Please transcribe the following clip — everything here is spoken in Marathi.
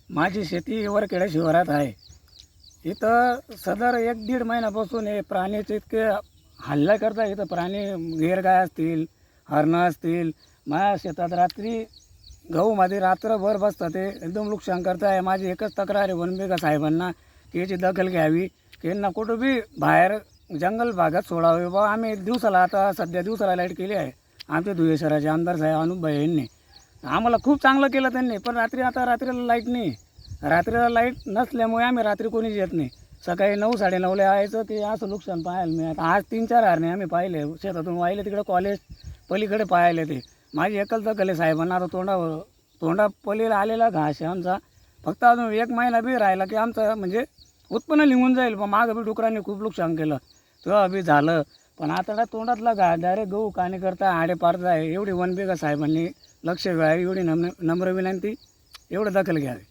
माझी शेती वरखेडा शिवारात आहे. इथं सदर 1-1.5 महिन्यापासून हे प्राण्याचे इतके हल्ला करता. इथं प्राणी गैरगाय असतील, हरणं असतील. माझ्या शेतात रात्री गहूमध्ये रात्रभर बसतात. ते एकदम नुकसान करताय. माझी एकच तक्रार आहे वनविभाग साहेबांना की याची दखल घ्यावी, की यांना कुठं बी बाहेर जंगल भागात सोडावे बा. आम्ही दिवसाला, आता सध्या दिवसाला लाईट केली आहे. आमचे धुळे शहराचे आमदार साहेब अनुपभाई यांनी आम्हाला खूप चांगलं केलं त्यांनी. पण रात्रीला लाईट नाही. रात्रीला लाईट नसल्यामुळे आम्ही रात्री कोणीच येत नाही. सकाळी 9-9:30ला यायचं. ते असं नुकसान पाहायला मिळत. आज 3-4 हरणे आम्ही पाहिले शेतातून वाहिले तिकडे कॉलेज पलीकडे पाहायला. ते माझी एकच दखल आहे साहेबांना. आता तोंडापलीला आलेला घास आहे आमचा. फक्त अजून 1 महिना बी राहिला की आमचं म्हणजे उत्पन्न निघून जाईल. पण मागं बी डुकरांनी खूप नुकसान केलं, तेव्हा बी झालं. पण आता तोंडातला घास डायरेक्ट गहू काणे करता आडे पाडता आहे. एवढी वनविभाग साहेबांनी लक्ष द्यावे, एवढी नम्र विनंती, एवढं दखल घ्यावी.